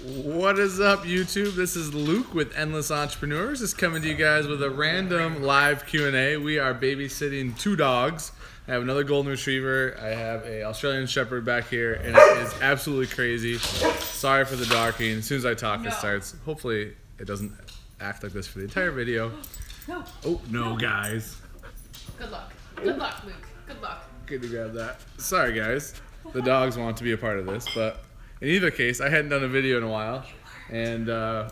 What is up, YouTube? This is Luke with Endless Entrepreneurs. Just coming to you guys with a random live Q&A. We are babysitting two dogs. I have another golden retriever. I have an Australian shepherd back here, and it is absolutely crazy. Sorry for the barking. As soon as I talk, it starts. Hopefully, it doesn't act like this for the entire video. No. Oh, no, guys. Good luck. Good luck, Luke. Good luck. Good to grab that. Sorry, guys. The dogs want to be a part of this, but in either case, I hadn't done a video in a while, and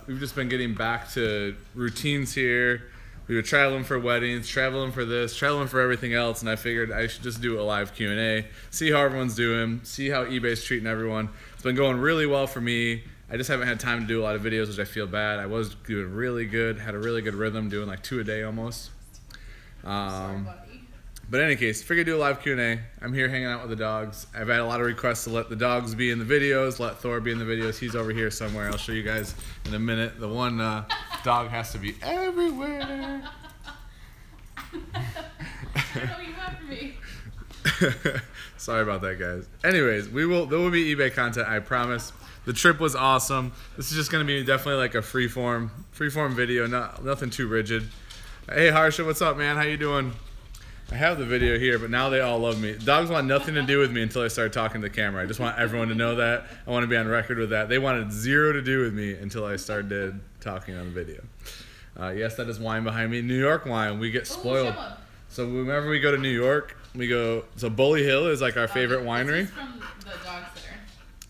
we've just been getting back to routines here. We were traveling for weddings, traveling for this, traveling for everything else, and I figured I should just do a live Q&A, see how everyone's doing, see how eBay's treating everyone. It's been going really well for me. I just haven't had time to do a lot of videos, which I feel bad. I was doing really good, had a really good rhythm, doing like 2 a day almost. Sorry, buddy. But in any case, figured I'd do a live Q&A. I'm here hanging out with the dogs. I've had a lot of requests to let the dogs be in the videos, let Thor be in the videos. He's over here somewhere. I'll show you guys in a minute. The one dog has to be everywhere. I don't know what you want from me. Sorry about that, guys. Anyways, there will be eBay content, I promise. The trip was awesome. This is just going to be definitely like a freeform video, nothing too rigid. Hey, Harsha, what's up, man? How you doing? I have the video here, but now they all love me. Dogs want nothing to do with me until I start talking to the camera. I just want everyone to know that. I want to be on record with that. They wanted zero to do with me until I started talking on the video. Yes, that is wine behind me. New York wine. We get spoiled. So whenever we go to New York, we go. So Bully Hill is like our favorite winery. This is from the dog sitter.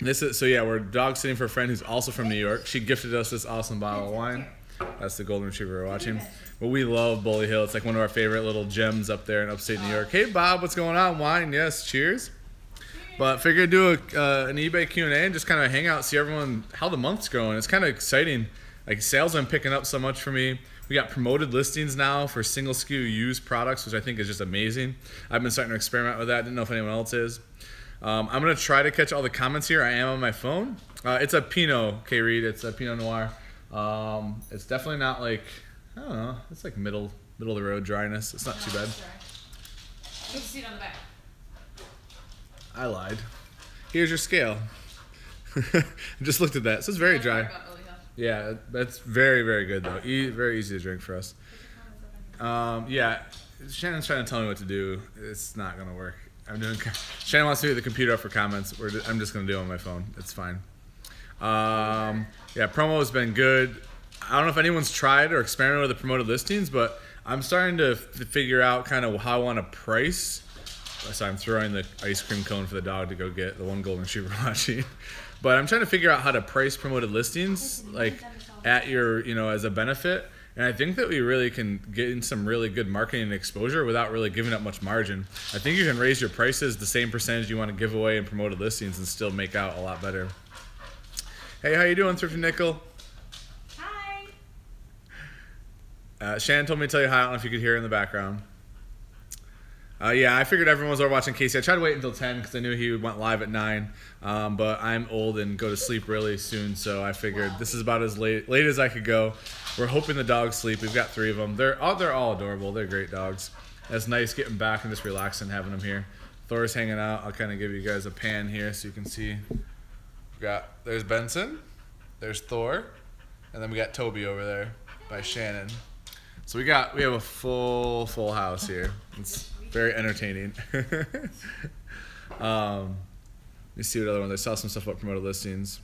This is we're dog sitting for a friend who's also from New York. She gifted us this awesome bottle of wine. That's the golden retriever we're watching. But we love Bully Hill. It's like one of our favorite little gems up there in upstate New York. Hey, Bob, what's going on? Wine, yes, cheers. But figured do an eBay Q&A and just kind of hang out, see everyone, how the month's going. It's kind of exciting. Like, sales have been picking up so much for me. We got promoted listings now for single SKU used products, which I think is just amazing. I've been starting to experiment with that. Didn't know if anyone else is. I'm going to try to catch all the comments here. I am on my phone. It's a Pinot, K-Reed. It's a Pinot Noir. It's definitely not like, I don't know, it's like middle of the road dryness. It's not too bad. You can see it on the back. I lied. Here's your scale. I just looked at that. So it's very dry. Yeah, that's very, very good though. Very easy to drink for us. Yeah, Shannon's trying to tell me what to do. It's not gonna work. Shannon wants to do the computer up for comments. I'm just gonna do it on my phone. It's fine. Yeah, promo has been good. I don't know if anyone's tried or experimented with the promoted listings, but I'm starting to figure out kind of how I want to price. Sorry, I'm throwing the ice cream cone for the dog to go get, the one golden retriever watching. But I'm trying to figure out how to price promoted listings, like at your, as a benefit. And I think that we really can get in some really good marketing and exposure without really giving up much margin. I think you can raise your prices the same percentage you want to give away in promoted listings and still make out a lot better. Hey, how you doing, Thrifty Nickel? Hi. Shannon told me to tell you hi. I don't know if you could hear her in the background. Yeah, I figured everyone was over watching Casey. I tried to wait until 10 because I knew he went live at 9. But I'm old and go to sleep really soon, so I figured this is about as late as I could go. We're hoping the dogs sleep. We've got 3 of them. They're all adorable. They're great dogs. It's nice getting back and just relaxing, having them here. Thor's hanging out. I'll kind of give you guys a pan here so you can see. There's Benson, there's Thor, and then we got Toby over there by Shannon. So we have a full house here. It's very entertaining. Let me see what other ones. I saw some stuff about promoted listings.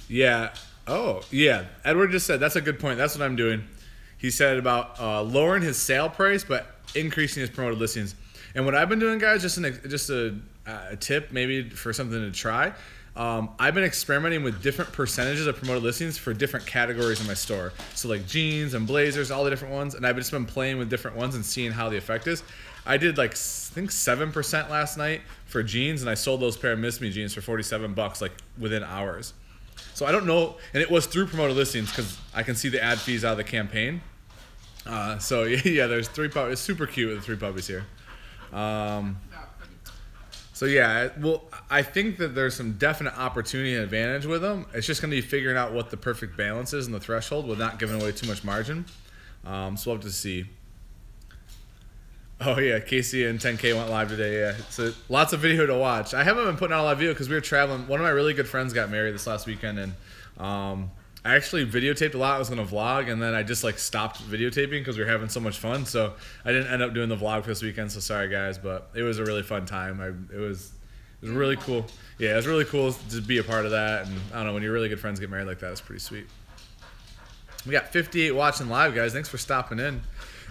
Yeah. Oh, yeah. Edward just said that's a good point. That's what I'm doing. He said about lowering his sale price but increasing his promoted listings. And what I've been doing, guys, just a tip maybe for something to try. I've been experimenting with different percentages of promoted listings for different categories in my store. So like jeans and blazers, all the different ones. And I've just been playing with different ones and seeing how the effect is. I did like, I think 7% last night for jeans, and I sold those pair of Miss Me jeans for $47 like within hours. So I don't know, and it was through promoted listings because I can see the ad fees out of the campaign. So yeah, there's 3 puppies. It's super cute with the 3 puppies here. So yeah, well, I think that there's some definite opportunity and advantage with them. It's just going to be figuring out what the perfect balance is and the threshold with not giving away too much margin. So we'll have to see. Oh yeah, Casey and 10K went live today. Yeah, so lots of video to watch. I haven't been putting out a lot of video because we were traveling. One of my really good friends got married this last weekend, and I actually videotaped a lot. I was gonna vlog, and then I just like stopped videotaping because we were having so much fun. So I didn't end up doing the vlog for this weekend. So sorry guys, but it was a really fun time. It was really cool. Yeah, it was really cool to be a part of that. And I don't know, when your really good friends get married like that, it's pretty sweet. We got 58 watching live, guys. Thanks for stopping in.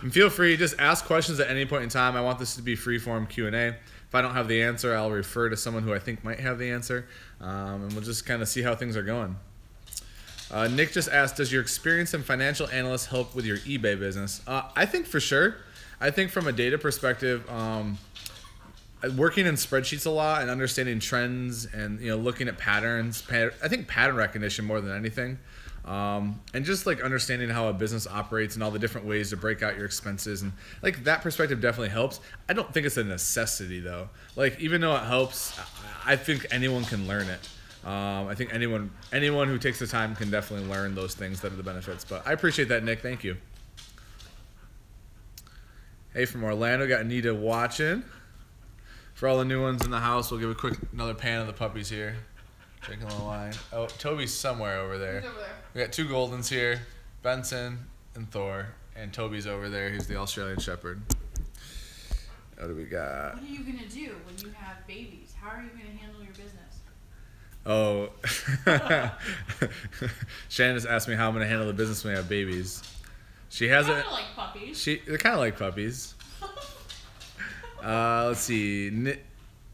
And feel free, just ask questions at any point in time. I want this to be free-form Q&A. If I don't have the answer, I'll refer to someone who I think might have the answer. And we'll just kind of see how things are going. Nick just asked, does your experience in financial analyst help with your eBay business? I think for sure. I think from a data perspective, working in spreadsheets a lot and understanding trends and looking at patterns, I think pattern recognition more than anything. And just like understanding how a business operates and all the different ways to break out your expenses, and like that perspective definitely helps. I don't think it's a necessity though. Like even though it helps, I think anyone can learn it. I think anyone who takes the time can definitely learn those things that are the benefits. But I appreciate that, Nick. Thank you. Hey, from Orlando, got Anita watching. For all the new ones in the house, we'll give a quick another pan of the puppies here. Drinking a little wine. Oh, Toby's somewhere over there. He's over there. We got two Goldens here, Benson and Thor, and Toby's over there. He's the Australian Shepherd. What do we got? What are you going to do when you have babies? How are you going to handle your business? Oh, Shannon just asked me how I'm going to handle the business when I have babies. She has Kind of like puppies. They're kind of like puppies. Let's see.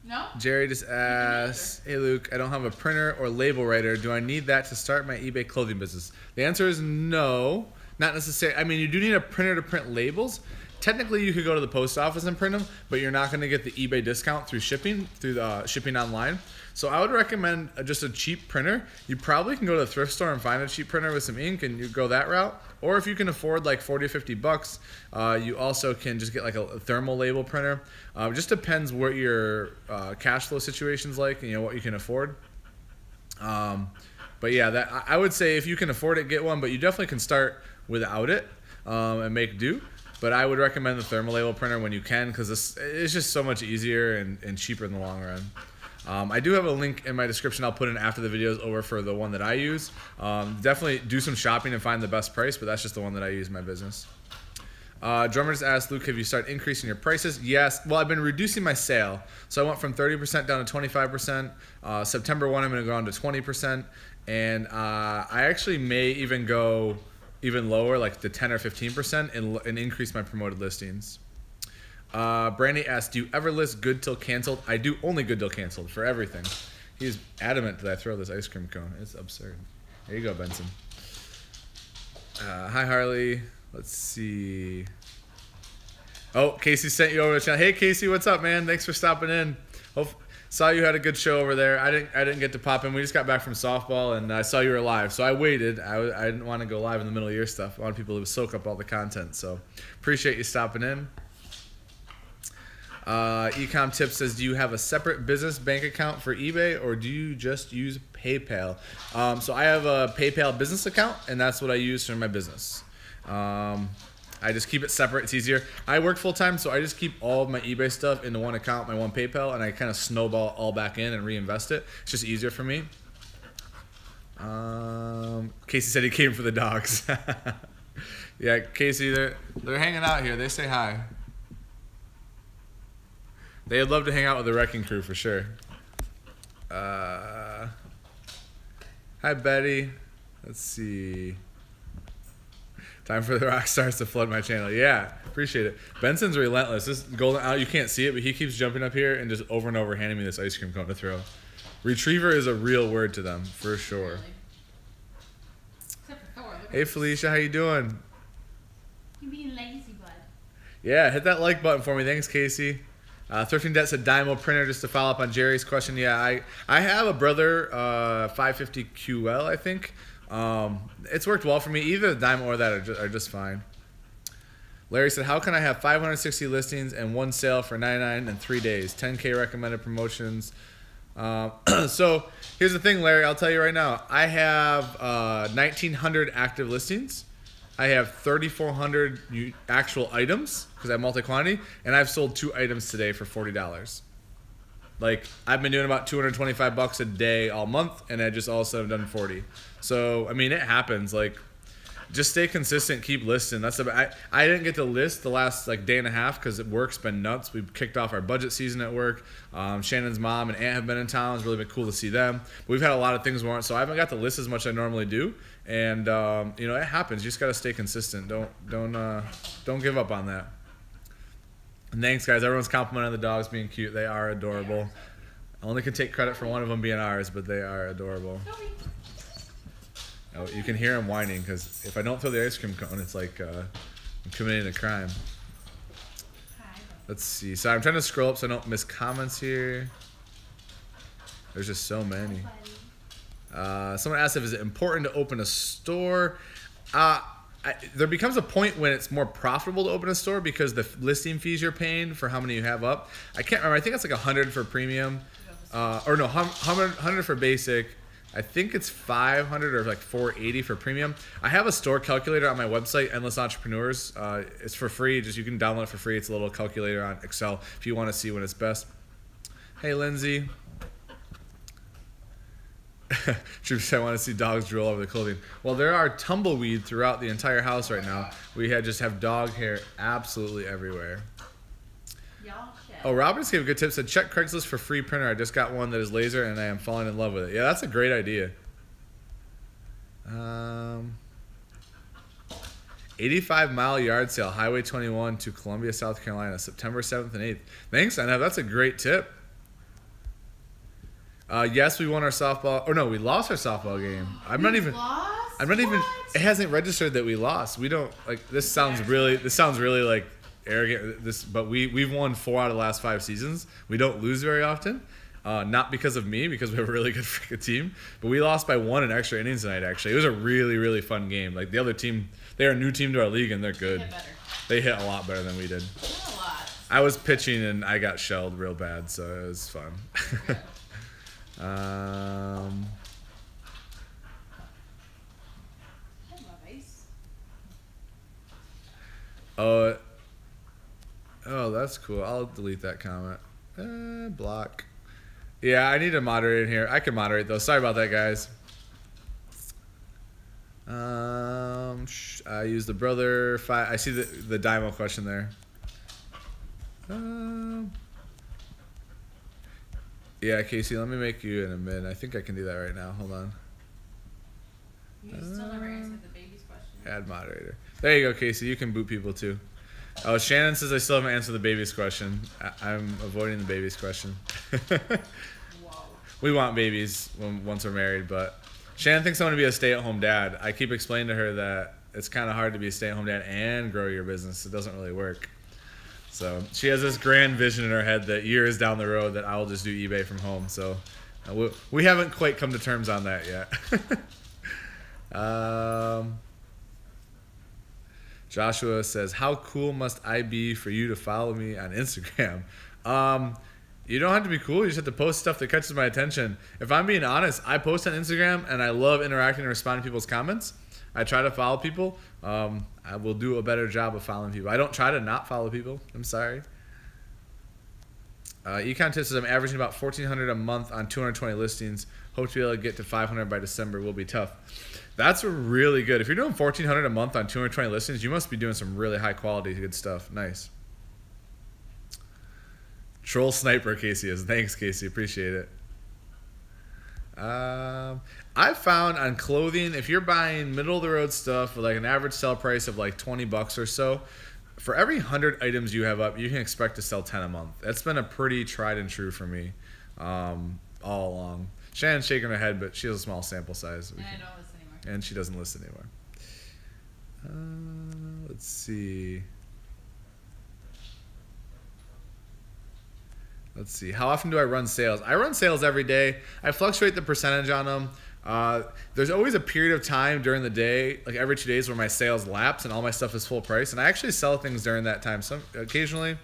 No? Jerry just asked, hey Luke, I don't have a printer or label writer. Do I need that to start my eBay clothing business? The answer is no, not necessarily. I mean, you do need a printer to print labels. Technically, you could go to the post office and print them, but you're not going to get the eBay discount through shipping online. So I would recommend just a cheap printer. You probably can go to a thrift store and find a cheap printer with some ink, and you go that route. Or if you can afford like 40 or 50 bucks, you also can just get like a thermal label printer. It just depends what your cash flow situation's like and what you can afford. But yeah, I would say if you can afford it, get one. But you definitely can start without it and make do. But I would recommend the thermal label printer when you can, because it's just so much easier and cheaper in the long run. I do have a link in my description I'll put in after the video is over for the one that I use. Definitely do some shopping and find the best price, but that's just the one that I use in my business. Drummer just asked, Luke, have you started increasing your prices? Yes. Well, I've been reducing my sale. So I went from 30% down to 25%. September 1, I'm going to go on to 20%. And I actually may even go even lower, like to 10 or 15%, and increase my promoted listings. Brandy asked, do you ever list good till canceled? I do only good till canceled for everything. He's adamant that I throw this ice cream cone. It's absurd. There you go, Benson. Hi, Harley. Let's see. Oh, Casey sent you over the channel. Hey, Casey, what's up, man? Thanks for stopping in. Saw you had a good show over there. I didn't get to pop in. We just got back from softball, and I saw you were live, so I waited. I didn't want to go live in the middle of your stuff. I want people to soak up all the content, so appreciate you stopping in. Ecom Tip says, do you have a separate business bank account for eBay, or do you just use PayPal? So I have a PayPal business account, and that's what I use for my business. I just keep it separate. It's easier. I work full-time, so I just keep all of my eBay stuff into one account, my one PayPal, and I kind of snowball all back in and reinvest it. It's just easier for me. Casey said he came for the dogs. Yeah, Casey, they're hanging out here. They say hi. They'd love to hang out with the wrecking crew for sure. Hi, Betty. Let's see. Time for the rock stars to flood my channel. Yeah, appreciate it. Benson's relentless. This golden out, you can't see it, but he keeps jumping up here and just over and over handing me this ice cream cone to throw. Retriever is a real word to them, for sure. Really? Except for Thor. Hey, Felicia, how you doing? You being lazy, bud. Yeah, hit that like button for me. Thanks, Casey. Thrifting Debt said Dymo printer, just to follow up on Jerry's question. Yeah, I have a Brother 550 QL, I think. It's worked well for me. Either the Dymo or that are just fine. Larry said, how can I have 560 listings and one sale for 99 in 3 days? 10K recommended promotions. So here's the thing, Larry. I'll tell you right now. I have 1,900 active listings, I have 3,400 actual items because I have multi-quantity, and I've sold 2 items today for $40. Like, I've been doing about $225 a day all month, and I just also have done 40. So, I mean, it happens. Like, just stay consistent, keep listing. I didn't get to list the last like day and a half because work's been nuts. We've kicked off our budget season at work. Shannon's mom and aunt have been in town. It's really been cool to see them. But we've had a lot of things going on, so I haven't got to list as much as I normally do. And you know, it happens. You just gotta stay consistent. Don't give up on that. And thanks, guys. Everyone's complimenting the dogs being cute. They are adorable. I only can take credit for one of them being ours, but they are adorable. Oh, you can hear him whining because if I don't throw the ice cream cone, it's like I'm committing a crime. Let's see. So I'm trying to scroll up so I don't miss comments here. There's just so many. Someone asked if it's important to open a store. There becomes a point when it's more profitable to open a store because the listing fees you're paying for how many you have up. I can't remember. I think it's like 100 for premium, or no, 100 for basic. I think it's 500 or like 480 for premium. I have a store calculator on my website, Endless Entrepreneurs. It's for free. Just you can download it for free. It's a little calculator on Excel if you want to see when it's best. Hey, Lindsay. Troops, I want to see dogs drool over the clothing. Well, there are tumbleweed throughout the entire house right now. We just have dog hair absolutely everywhere. Oh, Roberts gave a good tip. Said check Craigslist for free printer. I just got one that is laser, and I am falling in love with it. Yeah, that's a great idea. 85-mile yard sale, Highway 21 to Columbia, South Carolina, September 7th and 8th. Thanks, Anna. That's a great tip. Yes, we won our softball. Or no, we lost our softball game. I'm not even. It hasn't registered that we lost. We don't like. This sounds really like arrogant. But we've won 4 out of the last 5 seasons. We don't lose very often. Not because of me, because we have a really good freaking team. But we lost by 1 in extra innings tonight. Actually, it was a really, really fun game. Like the other team, they're a new team to our league, and they're good. They hit a lot better than we did. A lot. I was pitching and I got shelled real bad, so it was fun. Oh, that's cool. I'll delete that comment. Block. Yeah, I need a moderator in here. I can moderate though. Sorry about that, guys. I used the brother 5. I see the Dymo question there. Yeah, Casey, let me make you an admin. I think I can do that right now. Hold on. You still never answered the baby's question. Add moderator. There you go, Casey. You can boot people too. Oh, Shannon says I still haven't answered the baby's question. I'm avoiding the baby's question. Whoa. We want babies once we're married, but Shannon thinks I want to be a stay-at-home dad. I keep explaining to her that it's kind of hard to be a stay-at-home dad and grow your business. It doesn't really work. So she has this grand vision in her head that years down the road that I will just do eBay from home. So we haven't quite come to terms on that yet. Joshua says, how cool must I be for you to follow me on Instagram? You don't have to be cool. You just have to post stuff that catches my attention. If I'm being honest, I post on Instagram and I love interacting and responding to people's comments. I try to follow people. I will do a better job of following people. I don't try to not follow people. I'm sorry. Econ Tip says I'm averaging about $1,400 a month on 220 listings. Hope to be able to get to 500 by December. Will be tough. That's really good. If you're doing $1,400 a month on 220 listings, you must be doing some really high quality good stuff. Nice. Troll Sniper Casey is. Thanks, Casey. Appreciate it. I found on clothing, if you're buying middle of the road stuff with like an average sell price of like $20 or so, for every 100 items you have up, you can expect to sell 10 a month. That's been a pretty tried and true for me all along. Shannon's shaking her head, but she has a small sample size. And I don't listen anymore. And she doesn't listen anymore. Let's see. Let's see. How often do I run sales? I run sales every day. I fluctuate the percentage on them. There's always a period of time during the day, like every 2 days, where my sales lapse and all my stuff is full price. And I actually sell things during that time. Some occasionally.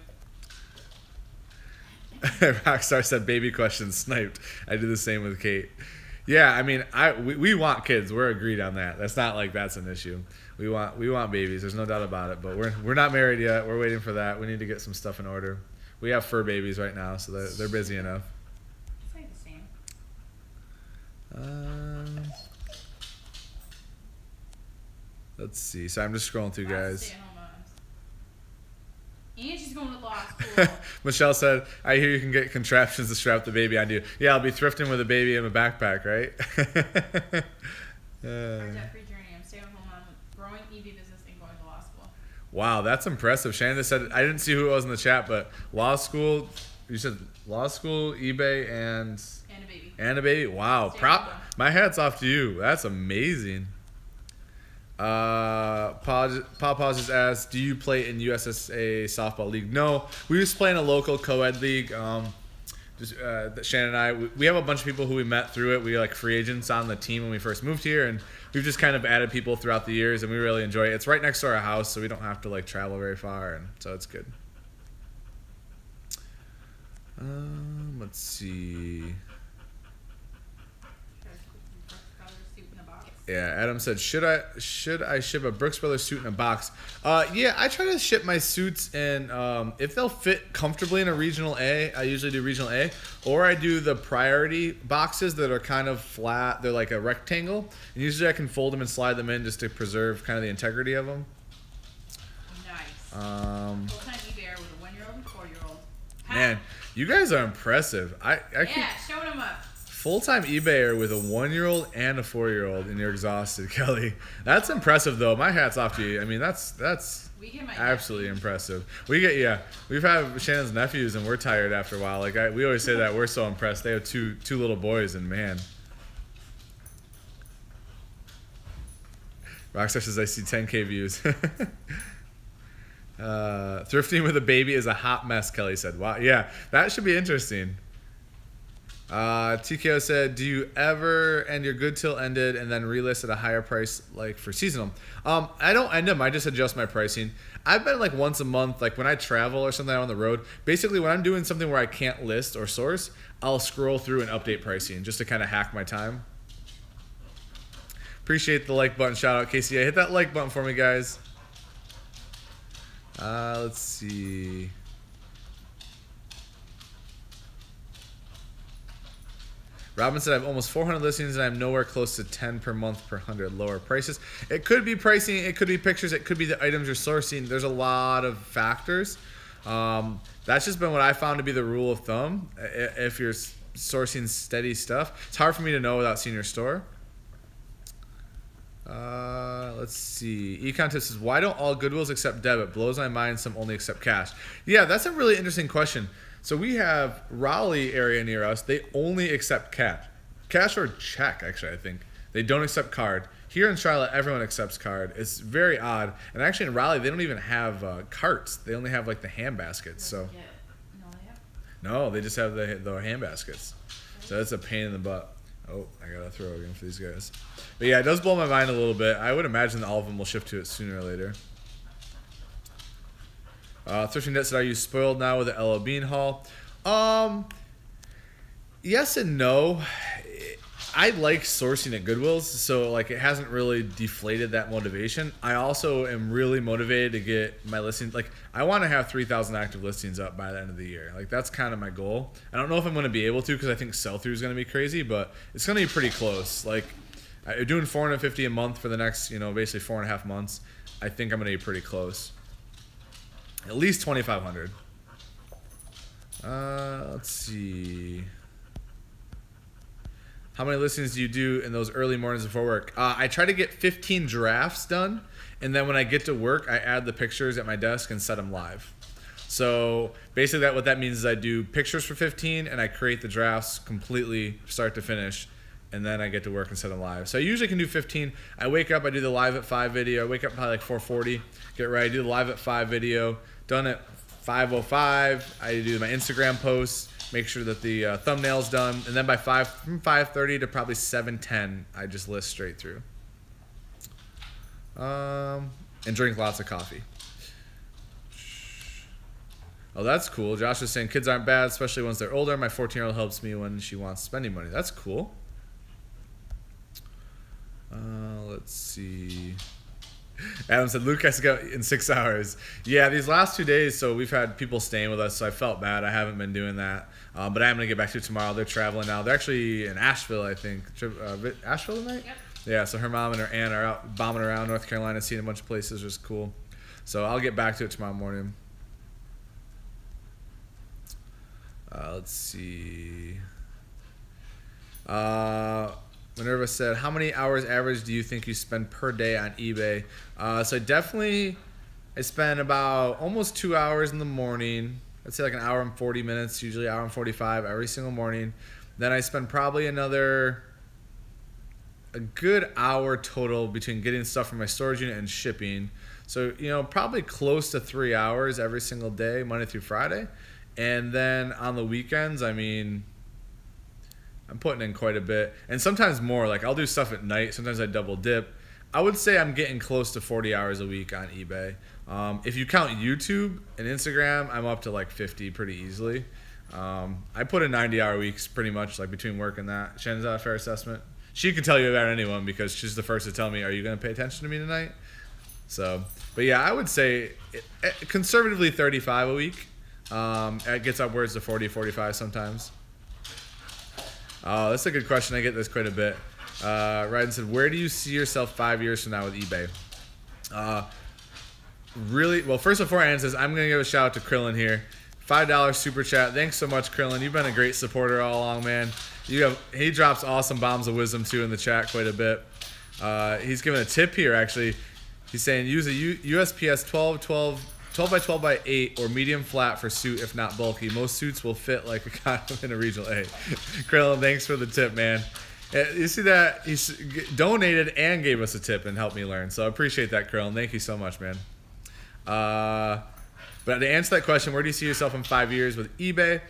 Rockstar said baby questions sniped. I do the same with Kate. Yeah, I mean, we want kids. We're agreed on that. That's not like that's an issue. We want babies. There's no doubt about it. But we're not married yet. We're waiting for that. We need to get some stuff in order. We have fur babies right now, so they're busy enough. It's like the same. Let's see. So I'm just scrolling through, guys. Stay-at-home moms. And she's going to law school. Michelle said, I hear you can get contraptions to strap the baby onto you. Yeah, I'll be thrifting with a baby in a backpack, right? Our debt-free journey. I'm stay-at-home mom, growing EV business, and going to law school. Wow, that's impressive. Shannon said, I didn't see who it was in the chat, but law school, you said law school, eBay, and a baby. And a baby. Wow. My hat's off to you. That's amazing. Paul just asked, do you play in USSA softball league? No, we just play in a local co-ed league. Shannon and I, we have a bunch of people who we met through it. We like free agents on the team when we first moved here, and we've just kind of added people throughout the years, and we really enjoy it. It's right next to our house, so we don't have to like travel very far, and so it's good. Let's see. Yeah, Adam said, should I ship a Brooks Brothers suit in a box? Yeah, I try to ship my suits in, if they'll fit comfortably in a regional A, I usually do regional A, or I do the priority boxes that are kind of flat. They're like a rectangle, and usually I can fold them and slide them in just to preserve kind of the integrity of them. Nice. Full-time eBay with a 1-year-old and 4-year-old. Man, you guys are impressive. Yeah, showing them up. Full-time eBayer with a 1-year-old and a 4-year-old, and you're exhausted, Kelly. That's impressive, though. My hat's off to you. I mean, that's absolutely impressive. We've had Shannon's nephews, and we're tired after a while. Like we always say that we're so impressed. They have two little boys, and man. Rockstar says I see 10K views. Thrifting with a baby is a hot mess, Kelly said. Wow, yeah, that should be interesting. TKO said, do you ever end your good till ended and then relist at a higher price like for seasonal? I don't end them. I just adjust my pricing. I've been like once a month, like when I travel or something out on the road. Basically, when I'm doing something where I can't list or source, I'll scroll through and update pricing just to kind of hack my time. Appreciate the like button. Shout out KCA. Hit that like button for me, guys. Let's see. Robin said, I have almost 400 listings and I'm nowhere close to 10 per month per 100 lower prices. It could be pricing, it could be pictures, it could be the items you're sourcing. There's a lot of factors. That's just been what I found to be the rule of thumb. If you're sourcing steady stuff, it's hard for me to know without seeing your store. Let's see. Econ says, why don't all Goodwills accept debit? Blows my mind some only accept cash. Yeah, that's a really interesting question. So we have Raleigh area near us. They only accept cash or check, actually, I think. They don't accept card. Here in Charlotte, everyone accepts card. It's very odd. And actually in Raleigh, they don't even have carts. They only have like the hand baskets. So no, they just have the hand baskets. So that's a pain in the butt. Oh, I gotta throw again for these guys. But yeah, it does blow my mind a little bit. I would imagine that all of them will shift to it sooner or later. Thrifting Net said, are you spoiled now with the LO Bean haul? Yes and no. I like sourcing at Goodwills, so like it hasn't really deflated that motivation. I also am really motivated to get my listings. Like I want to have 3,000 active listings up by the end of the year. Like that's kind of my goal. I don't know if I'm going to be able to because I think sell-through is going to be crazy, but it's going to be pretty close. Like I'm doing 450 a month for the next, basically 4.5 months. I think I'm going to be pretty close. At least 2,500. Let's see. How many listings do you do in those early mornings before work? I try to get 15 drafts done, and then when I get to work, I add the pictures at my desk and set them live. So basically what that means is I do pictures for 15, and I create the drafts completely start to finish, and then I get to work and set them live. So I usually can do 15. I wake up, I do the live at 5 video. I wake up probably like 4:40, get ready, do the live at 5 video. Done at 5:05, I do my Instagram posts, make sure that the thumbnail's done, and then by from 5:30 to probably 7:10, I just list straight through. And drink lots of coffee. Oh, that's cool. Josh is saying kids aren't bad, especially once they're older. My 14-year-old helps me when she wants spending money. That's cool. Let's see. Adam said, Luke has to go in 6 hours. Yeah, these last 2 days, so we've had people staying with us, so I felt bad. I haven't been doing that. But I am going to get back to it tomorrow. They're traveling now. They're actually in Asheville, I think. Asheville tonight? Yep. Yeah, so her mom and her aunt are out bombing around North Carolina, seeing a bunch of places, which is cool. So I'll get back to it tomorrow morning. Let's see. Minerva said, how many hours average do you think you spend per day on eBay? So I spend about almost 2 hours in the morning. I'd say like an hour and 40 minutes, usually an hour and 45 every single morning. Then I spend probably a good hour total between getting stuff from my storage unit and shipping. So, you know, probably close to 3 hours every single day, Monday through Friday. And then on the weekends, I mean, I'm putting in quite a bit. And sometimes more. Like, I'll do stuff at night. Sometimes I double dip. I would say I'm getting close to 40 hours a week on eBay. If you count YouTube and Instagram, I'm up to like 50 pretty easily. I put in 90-hour weeks pretty much, like between work and that. Shannon's that a fair assessment? She can tell you about anyone because she's the first to tell me, are you going to pay attention to me tonight? So, but yeah, I would say conservatively 35 a week. It gets upwards to 40, 45 sometimes. Oh, that's a good question. I get this quite a bit. Ryden said, where do you see yourself 5 years from now with eBay? Really, well, first before I answer this, I'm going to give a shout out to Krillin here. $5 super chat. Thanks so much, Krillin. You've been a great supporter all along, man. He drops awesome bombs of wisdom too in the chat quite a bit. He's giving a tip here actually. He's saying use a USPS 12 by 12 by 8 or medium flat for suit if not bulky. Most suits will fit like a condom in a regional A. Krillin, thanks for the tip, man. You see that? He donated and gave us a tip and helped me learn. So I appreciate that, Krillin. Thank you so much, man. But to answer that question, where do you see yourself in 5 years with eBay?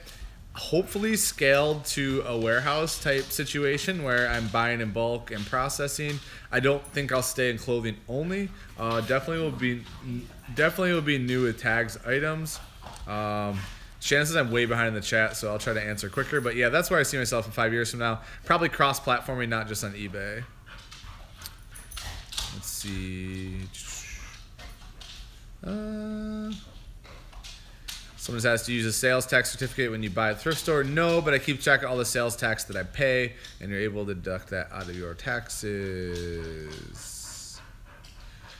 Hopefully scaled to a warehouse type situation where I'm buying in bulk and processing. I don't think I'll stay in clothing only. Definitely will be new with tags items. Shannon says I'm way behind in the chat, so I'll try to answer quicker. But yeah, that's where I see myself in 5 years from now. Probably cross-platforming, not just on eBay. Let's see. Someone's asked to use a sales tax certificate when you buy at a thrift store. No, but I keep track of all the sales tax that I pay, and you're able to deduct that out of your taxes.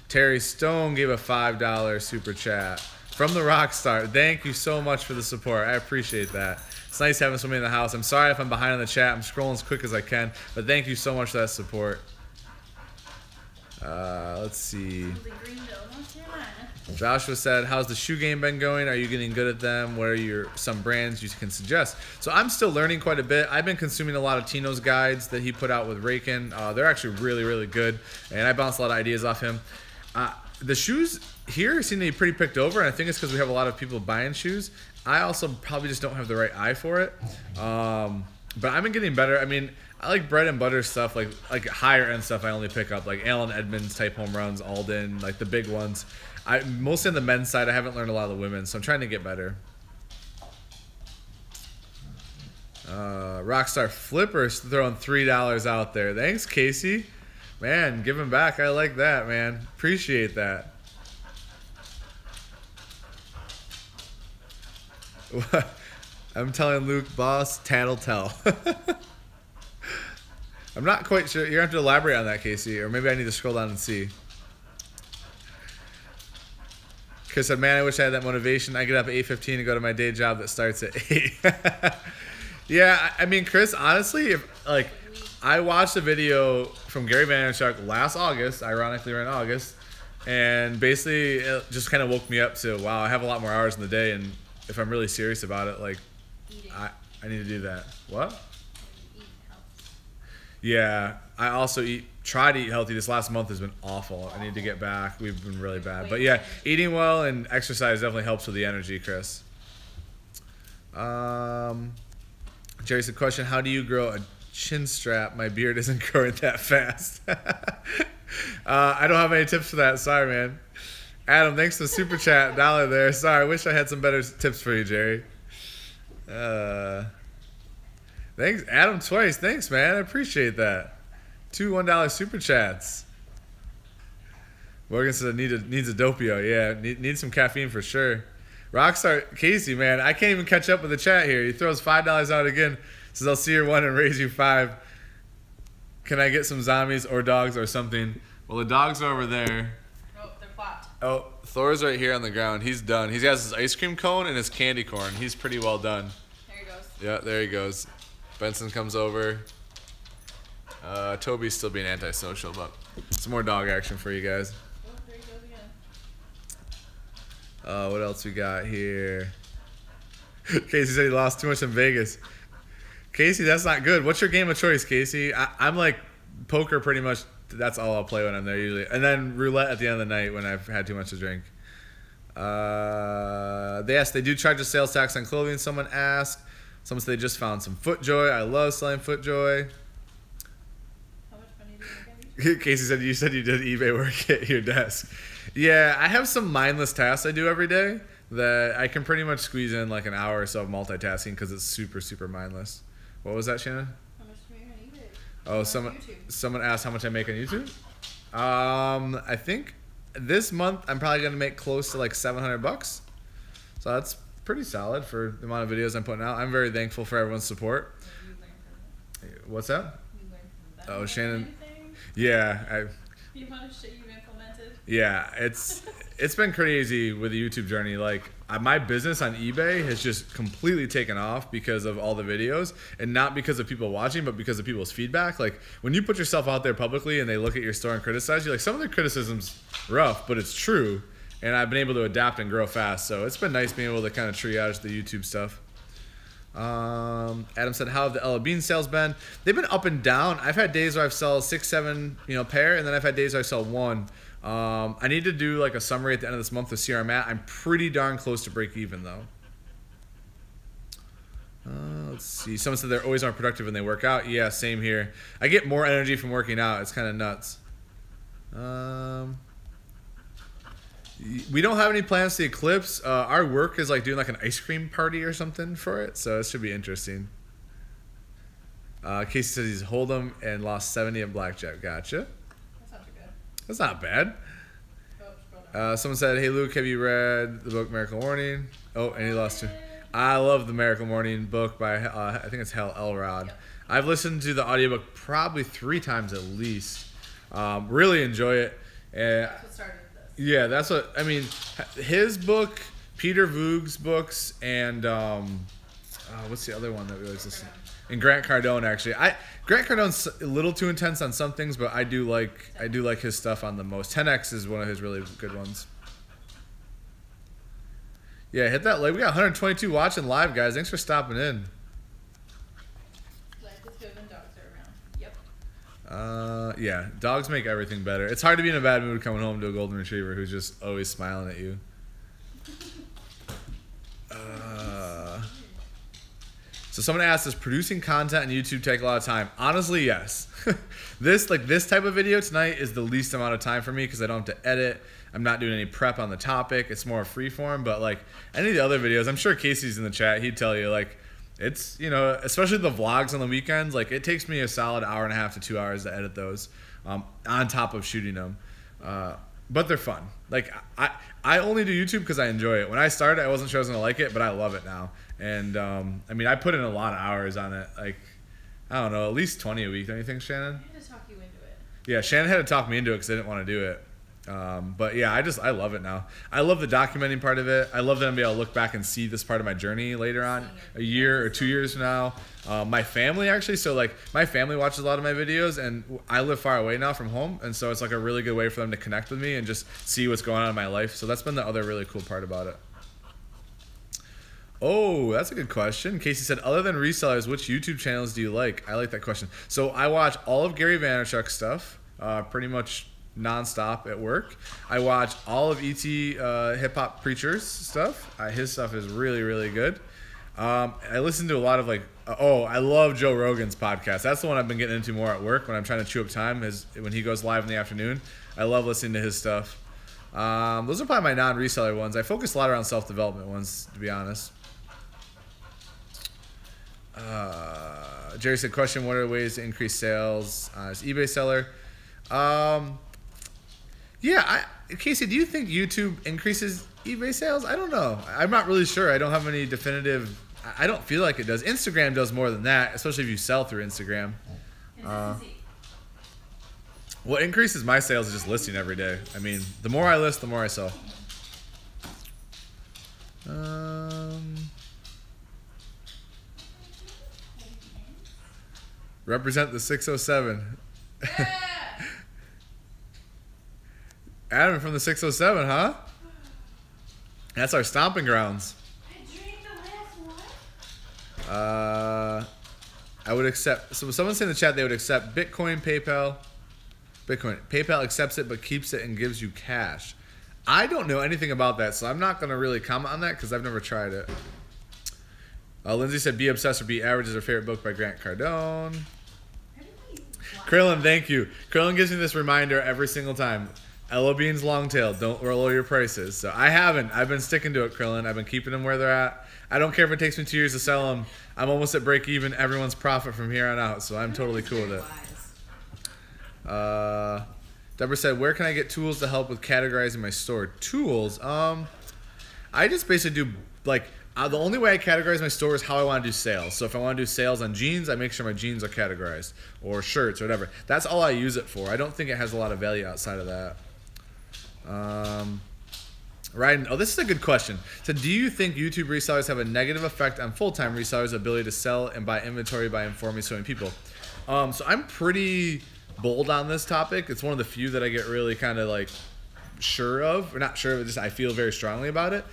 Terry Stone gave a $5 super chat from the Rockstar. Thank you so much for the support. I appreciate that. It's nice having somebody in the house. I'm sorry if I'm behind on the chat. I'm scrolling as quick as I can, but thank you so much for that support. Let's see. Joshua said, how's the shoe game been going? Are you getting good at them? What are some brands you can suggest? So I'm still learning quite a bit. I've been consuming a lot of Tino's guides that he put out with Rakin. They're actually really, really good, and I bounce a lot of ideas off him. The shoes here seem to be pretty picked over, and I think it's because we have a lot of people buying shoes. I also probably just don't have the right eye for it. But I've been getting better. I mean, I like bread and butter stuff, like higher end stuff I only pick up, like Allen Edmonds type home runs, Alden, like the big ones. Mostly on the men's side, I haven't learned a lot of the women's, so I'm trying to get better. Rockstar Flippers throwing $3 out there. Thanks, Casey. Man, giving back. I like that, man. Appreciate that. I'm telling Luke, boss, tattletale. I'm not quite sure. You're going to have to elaborate on that, Casey, or maybe I need to scroll down and see. Chris said, man, I wish I had that motivation. I get up at 8:15 and go to my day job that starts at 8. Yeah, I mean, Chris, honestly, I watched a video from Gary Vaynerchuk last August, ironically we're in August, and basically it just kind of woke me up to, wow, I have a lot more hours in the day, and if I'm really serious about it, like, I need to do that. What? Yeah, I also try to eat healthy. This last month has been awful. I need to get back. We've been really bad. But yeah, eating well and exercise definitely helps with the energy, Chris. Jerry said, question, how do you grow a chin strap? My beard isn't growing that fast. I don't have any tips for that. Sorry, man. Adam, thanks for the super chat. $1 there. Sorry, I wish I had some better tips for you, Jerry. Thanks, Adam, twice. Thanks, man. I appreciate that. 2 $1 super chats. Morgan said needs a dopio. Yeah, needs some caffeine for sure. Rockstar Casey, man, I can't even catch up with the chat here. He throws $5 out again. Says I'll see your 1 and raise you 5. Can I get some zombies or dogs or something? Well, the dogs are over there. Oh, they're flopped. Oh, Thor's right here on the ground. He's done. He's got his ice cream cone and his candy corn. He's pretty well done. There he goes. Yeah, there he goes. Benson comes over. Toby's still being antisocial, but some more dog action for you guys. Oh, there he goes again. What else we got here? Casey said he lost too much in Vegas. Casey, that's not good. What's your game of choice, Casey? I'm like poker pretty much. That's all I'll play when I'm there usually. And then roulette at the end of the night when I've had too much to drink. Yes, they do charge a sales tax on clothing, someone asked. Someone said they just found some FootJoy. I love selling FootJoy. How much money do you make? Casey said you did eBay work at your desk. Yeah, I have some mindless tasks I do every day that I can pretty much squeeze in like an hour or so of multitasking because it's super, super mindless. What was that, Shannon? How much do you make on eBay? Oh, someone asked how much I make on YouTube. I think this month I'm probably gonna make close to like $700. So that's pretty solid for the amount of videos I'm putting out. I'm very thankful for everyone's support. What's that? You learned from them. Oh, Shannon. Anything? Yeah, The amount of shit you've implemented. yeah, it's been crazy with the YouTube journey. Like my business on eBay has just completely taken off because of all the videos, and not because of people watching, but because of people's feedback. Like when you put yourself out there publicly and they look at your store and criticize you, like some of the criticism's rough, but it's true. And I've been able to adapt and grow fast. So it's been nice being able to kind of triage the YouTube stuff. Adam said, how have the LA Bean sales been? They've been up and down. I've had days where I've sold 6, 7, pair, and then I've had days where I sell 1. I need to do like a summary at the end of this month to see where I'm at. I'm pretty darn close to break even though. Let's see. Someone said they're always more productive when they work out. Yeah, same here. I get more energy from working out. It's kind of nuts. We don't have any plans to eclipse. Our work is like doing like an ice cream party or something for it, so it should be interesting. Casey says he's Hold'em and lost 70 in blackjack. Gotcha. That's not too good. That's not bad. Oh, scroll down. Someone said, hey Luke, have you read the book Miracle Morning? Oh, and he lost 2. I love the Miracle Morning book by, I think it's Hal Elrod. Yep. I've listened to the audiobook probably 3 times at least. Really enjoy it. That's what started this. Yeah, that's what I mean. His book, Peter Voogd's books, and what's the other one that we always listen to? And Grant Cardone, actually. Grant Cardone's a little too intense on some things, but I do like his stuff on the most. 10X is one of his really good ones. Yeah, hit that like. We got 122 watching live, guys. Thanks for stopping in. Life is good when dogs are around. Yep. Yeah, dogs make everything better. It's hard to be in a bad mood coming home to a golden retriever who's just always smiling at you. So someone asked, does producing content on YouTube take a lot of time? Honestly, yes. This type of video tonight is the least amount of time for me because I don't have to edit. I'm not doing any prep on the topic. It's more freeform. But like any of the other videos, I'm sure Casey's in the chat. He'd tell you like. It's, especially the vlogs on the weekends, like it takes me a solid hour and a half to 2 hours to edit those on top of shooting them. But they're fun. Like I only do YouTube because I enjoy it. When I started, I wasn't sure I was going to like it, but I love it now. And I mean, I put in a lot of hours on it. Like, I don't know, at least 20 a week. Don't you think, Shannon? I had to talk you into it. Yeah, Shannon had to talk me into it because I didn't want to do it. But yeah, I love it now. I love the documenting part of it. I love that I'm able to look back and see this part of my journey later on, a year or 2 years from now. My family actually, so like my family watches a lot of my videos, and I live far away now from home, and so it's like a really good way for them to connect with me and just see what's going on in my life. So that's been the other really cool part about it. Oh, that's a good question. Casey said, other than resellers, which YouTube channels do you like? I like that question. So I watch all of Gary Vaynerchuk's stuff, pretty much nonstop at work. I watch all of ET Hip Hop Preacher's stuff. His stuff is really, really good. I listen to a lot of I love Joe Rogan's podcast. That's the one I've been getting into more at work when I'm trying to chew up time, when he goes live in the afternoon. I love listening to his stuff. Those are probably my non-reseller ones. I focus a lot around self-development ones, to be honest. Jerry said, question, what are ways to increase sales as eBay seller? Yeah, Casey, do you think YouTube increases eBay sales? I don't know. I'm not really sure. I don't have any definitive. I don't feel like it does. Instagram does more than that, especially if you sell through Instagram. What increases my sales is just listing every day. I mean, the more I list, the more I sell. Represent the 607. Yeah. Adam from the 607, huh? That's our stomping grounds. I drank the last one. I would accept. So someone said in the chat they would accept Bitcoin, PayPal. Bitcoin. PayPal accepts it but keeps it and gives you cash. I don't know anything about that, so I'm not going to really comment on that because I've never tried it. Lindsay said, Be Obsessed or Be Average is her favorite book by Grant Cardone. Krillin, thank you. Krillin gives me this reminder every single time. LO Beans long tail, don't lower your prices. So I haven't. I've been sticking to it, Krillin. I've been keeping them where they're at. I don't care if it takes me 2 years to sell them. I'm almost at break even. Everyone's profit from here on out, so I'm totally cool with it. Deborah said, where can I get tools to help with categorizing my store? Tools? I just basically do, like, the only way I categorize my store is how I want to do sales. So if I want to do sales on jeans, I make sure my jeans are categorized, or shirts or whatever. That's all I use it for. I don't think it has a lot of value outside of that. Right. Oh, this is a good question. So do you think YouTube resellers have a negative effect on full-time resellers' ability to sell and buy inventory by informing so many people? So I'm pretty bold on this topic. It's one of the few that I get really kind of like sure of, or not sure, but just I feel very strongly about it.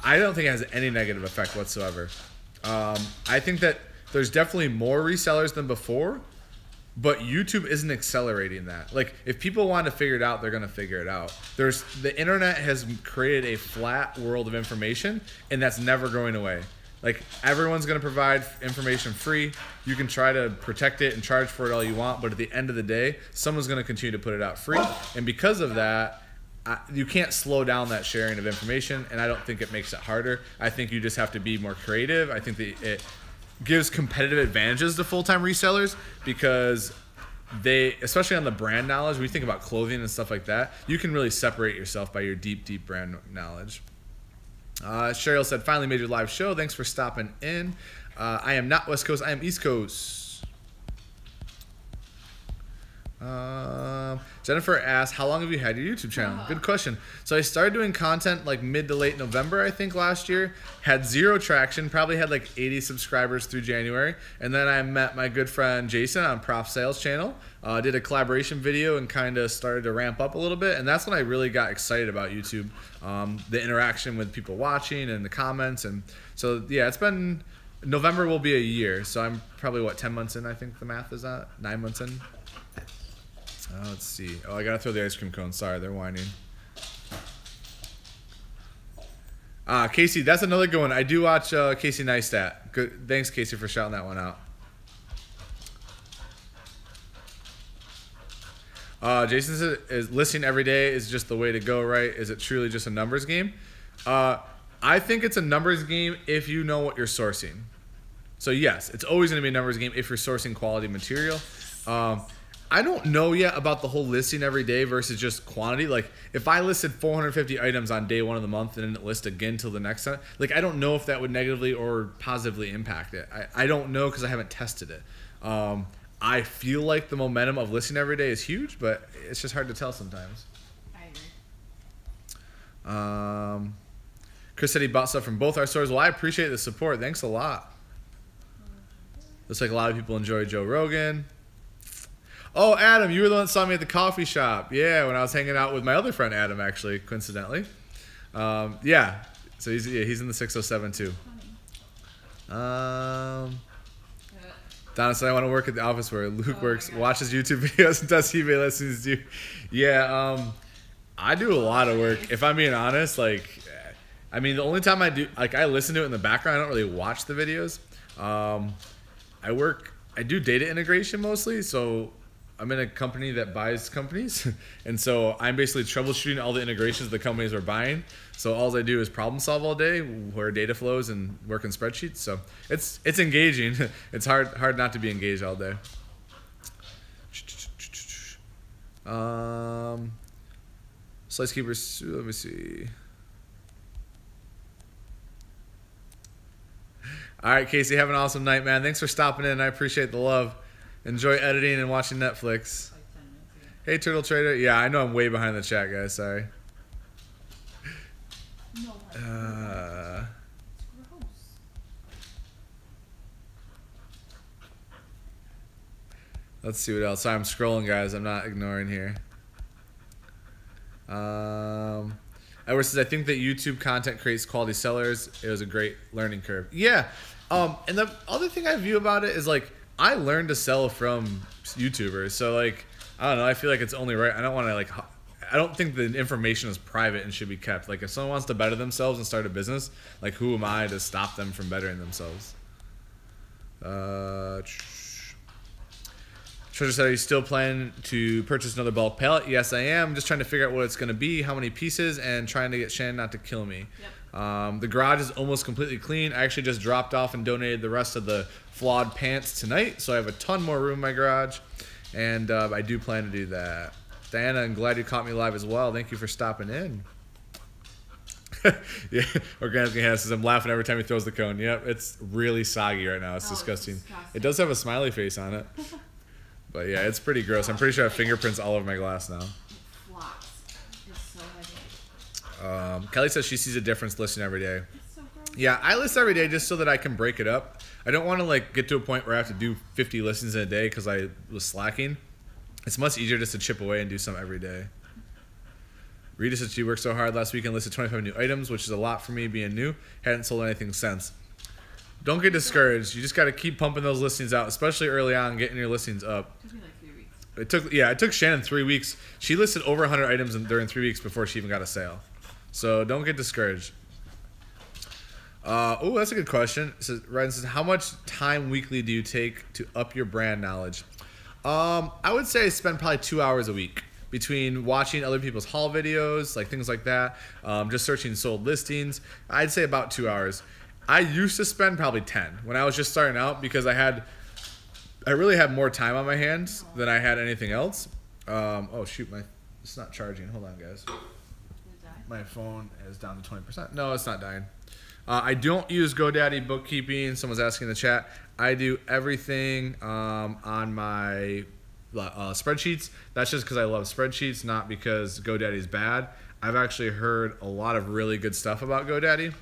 I don't think it has any negative effect whatsoever. I think that there's definitely more resellers than before, but YouTube isn't accelerating that. Like, if people want to figure it out, they're going to figure it out. The internet has created a flat world of information, and that's never going away. Like, everyone's going to provide information free. You can try to protect it and charge for it all you want, but at the end of the day, someone's going to continue to put it out free. And because of that, you can't slow down that sharing of information, and I don't think it makes it harder. I think you just have to be more creative. I think that it gives competitive advantages to full-time resellers because they, especially on the brand knowledge, when you think about clothing and stuff like that, you can really separate yourself by your deep brand knowledge. Cheryl said, finally made your live show. Thanks for stopping in. I am not West Coast. I am East Coast. Jennifer asked, how long have you had your YouTube channel? Good question. So I started doing content like mid to late November, I think, last year. Had 0 traction, probably had like 80 subscribers through January. And then I met my good friend Jason on Prof Sales channel. Did a collaboration video and kind of started to ramp up a little bit. And that's when I really got excited about YouTube. The interaction with people watching and the comments. And so, yeah, it's been, November will be a year. So I'm probably, what, 10 months in, I think the math is at? 9 months in? Let's see. Oh, I gotta throw the ice cream cone. Sorry, they're whining. Casey, that's another good one. I do watch Casey Neistat. Good. Thanks, Casey, for shouting that one out. Jason says, is listening every day is just the way to go, right? Is it truly just a numbers game? I think it's a numbers game if you know what you're sourcing. So yes, it's always going to be a numbers game if you're sourcing quality material. I don't know yet about the whole listing every day versus just quantity. Like, if I listed 450 items on day 1 of the month and didn't list again till the next time, like, I don't know if that would negatively or positively impact it. I don't know because I haven't tested it. I feel like the momentum of listing every day is huge, but it's just hard to tell sometimes. I agree. Chris said he bought stuff from both our stores. Well, I appreciate the support. Thanks a lot. Looks like a lot of people enjoy Joe Rogan. Oh, Adam, you were the one that saw me at the coffee shop. Yeah, when I was hanging out with my other friend Adam, actually, coincidentally. Yeah, so he's in the 607 too. Donna said, I want to work at the office where Luke works, watches YouTube videos, and does eBay listings too. Yeah, I do a lot of work. If I'm being honest, like, I mean, the only time I do, like, I listen to it in the background. I don't really watch the videos. I do data integration mostly, so I'm in a company that buys companies, and so I'm basically troubleshooting all the integrations the companies are buying. So all I do is problem solve all day, where data flows and work in spreadsheets. So it's engaging. It's hard not to be engaged all day. Slice keepers. Let me see. All right, Casey, have an awesome night, man. Thanks for stopping in. I appreciate the love. Enjoy editing and watching Netflix. Hey, Turtle Trader. Yeah, I know I'm way behind the chat, guys. Sorry. Let's see what else. Sorry, I'm scrolling, guys. I'm not ignoring here. Edward says, I think that YouTube content creates quality sellers. It was a great learning curve. Yeah. And the other thing I view about it is, like, I learned to sell from YouTubers. So, like, I don't know. I feel like it's only right. I don't want to, like, I don't think the information is private and should be kept. Like, if someone wants to better themselves and start a business, like, who am I to stop them from bettering themselves? Treasure said, are you still planning to purchase another bulk pallet? Yes, I am. Just trying to figure out what it's going to be, how many pieces, and trying to get Shannon not to kill me. Yep. The garage is almost completely clean. I actually just dropped off and donated the rest of the flawed pants tonight, so I have a ton more room in my garage, and I do plan to do that. Diana, I'm glad you caught me live as well. Thank you for stopping in. Yeah, Organic says, I'm laughing every time he throws the cone. Yep, it's really soggy right now. It's disgusting. It does have a smiley face on it. But yeah, it's pretty gross. I'm pretty sure I have fingerprints all over my glass now. It's so heavy. Kelly says she sees a difference listening every day. It's so gross. Yeah, I listen every day just so that I can break it up. I don't want to, like, get to a point where I have to do 50 listens in a day because I was slacking. It's much easier just to chip away and do some every day. Rita said she worked so hard last week and listed 25 new items, which is a lot for me being new. Hadn't sold anything since. Don't get discouraged. You just got to keep pumping those listings out, especially early on, getting your listings up. It took me like 3 weeks. It took Shannon 3 weeks. She listed over 100 items during 3 weeks before she even got a sale. So don't get discouraged. Oh, that's a good question. Ryan says, how much time weekly do you take to up your brand knowledge? I would say I spend probably 2 hours a week between watching other people's haul videos, like things like that, just searching sold listings. I'd say about 2 hours. I used to spend probably 10 when I was just starting out because I really had more time on my hands than I had anything else. Oh shoot, it's not charging. Hold on, guys. My phone is down to 20%. No, it's not dying. I don't use GoDaddy bookkeeping. Someone's asking in the chat. I do everything on my spreadsheets. That's just because I love spreadsheets, not because GoDaddy is bad. I've actually heard a lot of really good stuff about GoDaddy.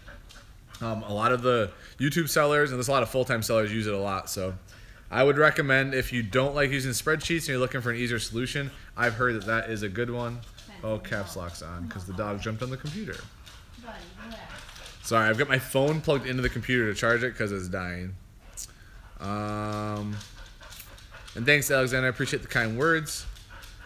A lot of the YouTube sellers, and there's a lot of full-time sellers, use it a lot. So I would recommend, if you don't like using spreadsheets and you're looking for an easier solution, I've heard that is a good one. Oh, caps lock's on because the dog jumped on the computer. Sorry, I've got my phone plugged into the computer to charge it because it's dying. And thanks, Alexander. I appreciate the kind words.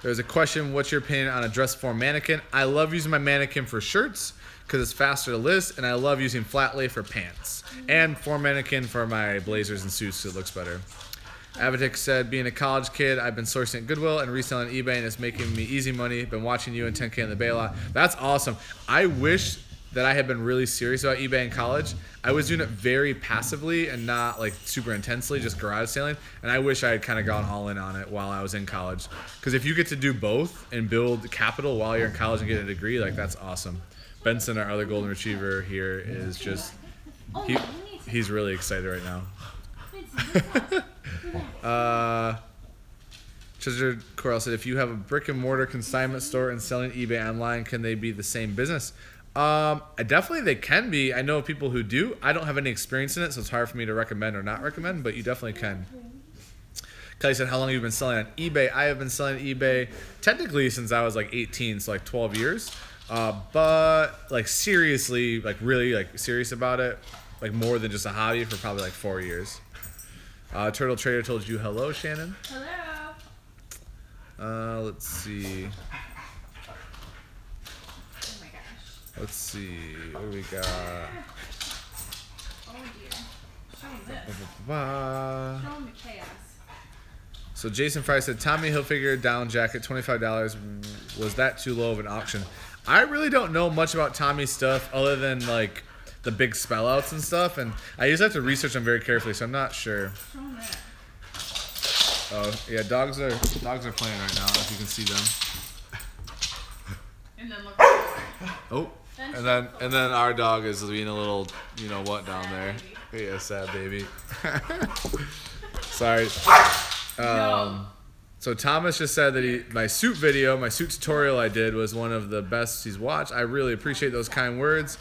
There's a question, what's your opinion on a dress form mannequin? I love using my mannequin for shirts because it's faster to list, and I love using flat lay for pants. And form mannequin for my blazers and suits so it looks better. Avatic said, being a college kid, I've been sourcing at Goodwill and reselling eBay, and it's making me easy money. Been watching you and 10K in the Bay a lot. That's awesome. I wish that I had been really serious about eBay in college. I was doing it very passively and not like super intensely, just garage selling. And I wish I had kind of gone all in on it while I was in college. Because if you get to do both and build capital while you're in college and get a degree, like that's awesome. Benson, our other golden retriever here, is just he's really excited right now. Treasure Coral said, if you have a brick and mortar consignment store and selling eBay online, can they be the same business? Definitely they can be. I know people who do. I don't have any experience in it, so it's hard for me to recommend or not recommend, but you definitely can. Kelly said, how long have you been selling on eBay? I have been selling on eBay technically since I was like 18, so like 12 years. But like seriously, like really like serious about it, like more than just a hobby, for probably like 4 years. Turtle Trader told you hello, Shannon. Hello. Let's see. Oh my gosh. Let's see. What do we got? Oh dear. Show him this. Ba-ba-ba. Show him the chaos. So Jason Fry said, Tommy Hilfiger down jacket, $25. Was that too low of an auction? I really don't know much about Tommy's stuff other than like the big spell outs and stuff, and I usually have to research them very carefully, so I'm not sure. Oh yeah, dogs are playing right now, if you can see them. And then look. Oh, and then our dog is being a little, you know what, down there. Yeah, sad baby. Sorry. So Thomas just said that my suit tutorial I did was one of the best he's watched. I really appreciate those kind words.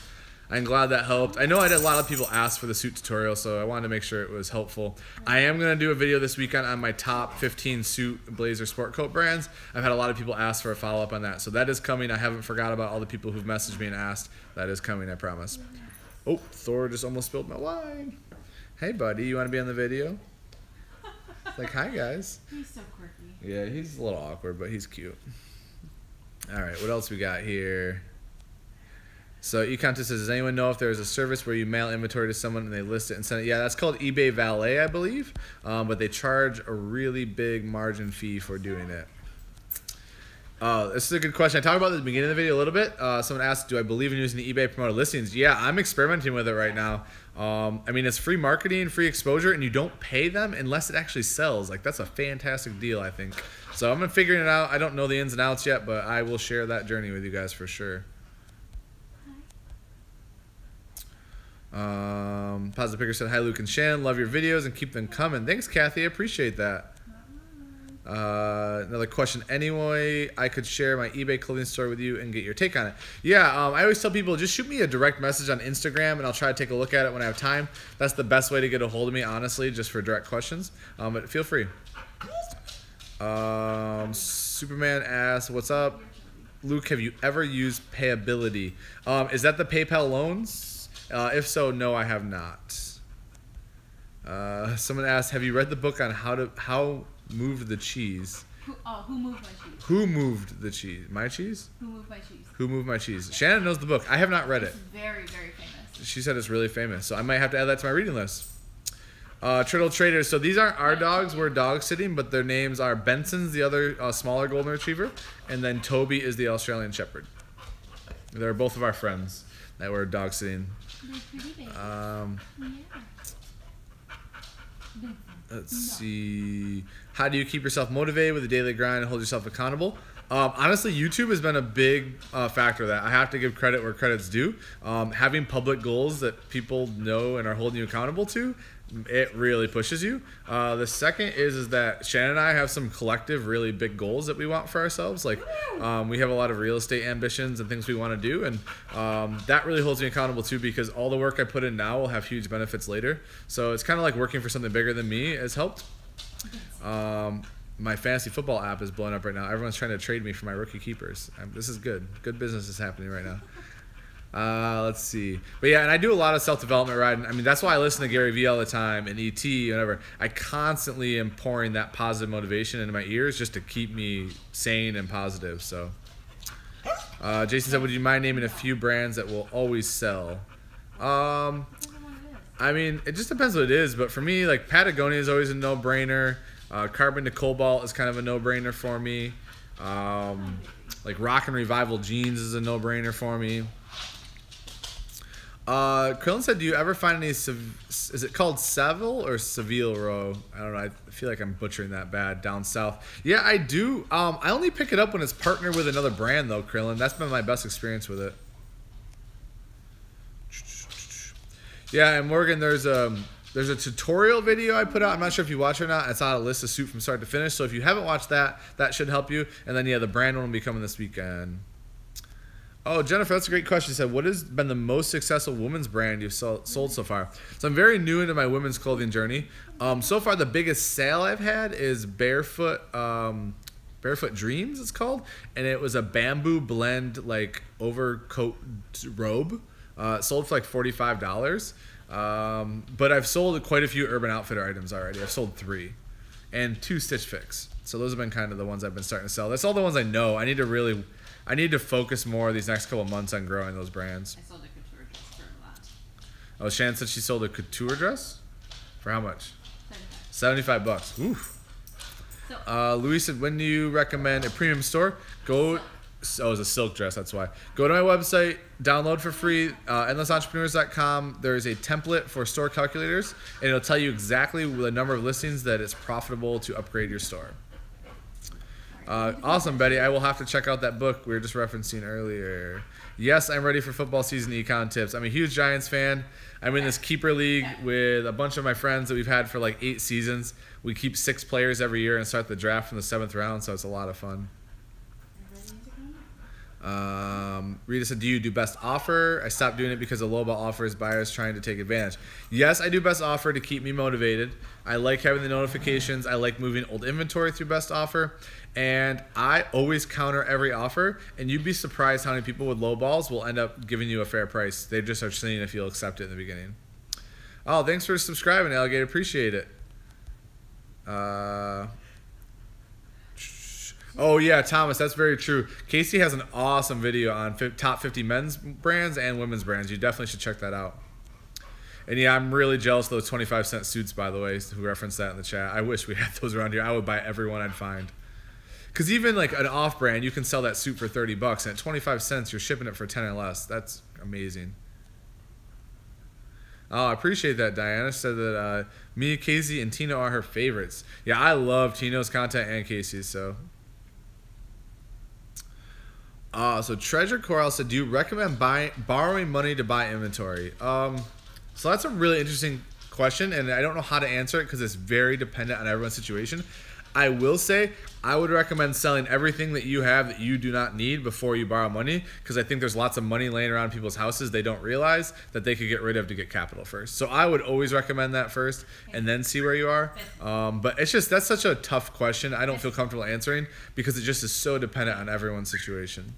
I'm glad that helped. I know I had a lot of people ask for the suit tutorial, so I wanted to make sure it was helpful. I am going to do a video this weekend on my top 15 suit blazer sport coat brands. I've had a lot of people ask for a follow-up on that, so that is coming. I haven't forgot about all the people who've messaged me and asked. That is coming, I promise. Oh, Thor just almost spilled my wine. Hey, buddy, you want to be on the video? Like, hi, guys. He's so quirky. Yeah, he's a little awkward, but he's cute. All right, what else we got here? So eContest says, does anyone know if there's a service where you mail inventory to someone and they list it and send it? Yeah, that's called eBay Valet, I believe. But they charge a really big margin fee for doing it. This is a good question. I talked about this at the beginning of the video a little bit. Someone asked, do I believe in using the eBay promoted listings? Yeah, I'm experimenting with it right now. I mean, it's free marketing, free exposure, and you don't pay them unless it actually sells. Like, that's a fantastic deal, I think. So I'm figuring it out. I don't know the ins and outs yet, but I will share that journey with you guys for sure. Positive Picker said, hi, Luke and Shannon. Love your videos and keep them coming. Thanks, Kathy. I appreciate that. Another question. Anyway, I could share my eBay clothing store with you and get your take on it. Yeah, I always tell people, just shoot me a direct message on Instagram, and I'll try to take a look at it when I have time. That's the best way to get a hold of me, honestly, just for direct questions. But feel free. Superman asks, what's up? Luke, have you ever used Payability? Is that the PayPal loans? If so, no, I have not. Someone asked, have you read the book on how moved the cheese? Who moved my cheese? Who moved the cheese? My cheese? Who moved my cheese? Who moved my cheese? Shannon knows the book. I have not read it. It's very, very famous. She said it's really famous, so I might have to add that to my reading list. Turtle Traders. So these aren't our dogs. We're dog sitting, but their names are Benson's, the other smaller golden retriever, and then Toby is the Australian Shepherd. They're both of our friends that we're dog sitting. Let's see. How do you keep yourself motivated with the daily grind and hold yourself accountable? Honestly, YouTube has been a big factor of that. I have to give credit where credit's due. Having public goals that people know and are holding you accountable to, it really pushes you. The second is that Shannon and I have some collective really big goals that we want for ourselves. Like we have a lot of real estate ambitions and things we want to do, and that really holds me accountable too, because all the work I put in now will have huge benefits later. So it's kind of like working for something bigger than me has helped. My fantasy football app is blowing up right now. Everyone's trying to trade me for my rookie keepers. This is good. Good business is happening right now. Let's see. But yeah, and I do a lot of self-development riding. I mean, that's why I listen to Gary Vee all the time and ET, whatever. I constantly am pouring that positive motivation into my ears just to keep me sane and positive. So, Jason said, would you mind naming a few brands that will always sell? I mean, it just depends what it is. But for me, like Patagonia is always a no-brainer. Carbon to Cobalt is kind of a no-brainer for me. Like Rock and Revival jeans is a no-brainer for me. Krillin said, do you ever find any, is it called Seville or Seville row? I don't know. I feel like I'm butchering that bad down south. Yeah, I do. I only pick it up when it's partnered with another brand, though, Krillin. That's been my best experience with it. Yeah, and Morgan, there's a tutorial video I put out. I'm not sure if you watch it or not. It's on a list of suit from start to finish. So if you haven't watched that, that should help you. And then, yeah, the brand one will be coming this weekend. Oh, Jennifer, that's a great question. She said, what has been the most successful women's brand you've sold so far? So I'm very new into my women's clothing journey. So far, the biggest sale I've had is Barefoot Dreams, it's called. And it was a bamboo blend, like, overcoat robe. Sold for like $45. But I've sold quite a few Urban Outfitter items already. I've sold 3 and 2 Stitch Fix. So those have been kind of the ones I've been starting to sell. That's all the ones I know. I need to focus more these next couple of months on growing those brands. I sold a couture dress for a lot. Oh, Shannon said she sold a couture dress? For how much? $75. Oof. Louis said, when do you recommend a premium store? Go. Oh, it's a silk dress, that's why. Go to my website, download for free, endlessentrepreneurs.com. There's a template for store calculators, and it'll tell you exactly the number of listings that it's profitable to upgrade your store. Awesome, Betty. I will have to check out that book we were just referencing earlier. Yes, I'm ready for football season econ tips. I'm a huge Giants fan. I'm in this keeper league with a bunch of my friends that we've had for like 8 seasons. We keep 6 players every year and start the draft from the 7th round, so it's a lot of fun. Rita said, do you do best offer? I stopped doing it because of lowball offers, buyers trying to take advantage. Yes, I do best offer to keep me motivated. I like having the notifications. I like moving old inventory through best offer. And I always counter every offer. And you'd be surprised how many people with lowballs will end up giving you a fair price. They just are seeing if you'll accept it in the beginning. Oh, thanks for subscribing, Alligator. Appreciate it. Oh, yeah, Thomas, that's very true. Casey has an awesome video on top 50 men's brands and women's brands. You definitely should check that out. And, yeah, I'm really jealous of those 25-cent suits, by the way, who referenced that in the chat. I wish we had those around here. I would buy every one I'd find. Because even, like, an off-brand, you can sell that suit for 30 bucks, and at 25 cents, you're shipping it for 10 or less. That's amazing. Oh, I appreciate that. Diana said that me, Casey, and Tino are her favorites. Yeah, I love Tino's content and Casey's, so... So Treasure Coral said, do you recommend borrowing money to buy inventory? So that's a really interesting question, and I don't know how to answer it because it's very dependent on everyone's situation. I will say I would recommend selling everything that you have that you do not need before you borrow money, because I think there's lots of money laying around people's houses they don't realize that they could get rid of to get capital first. So I would always recommend that first and then see where you are. But it's just, that's such a tough question. I don't feel comfortable answering because it just is so dependent on everyone's situation.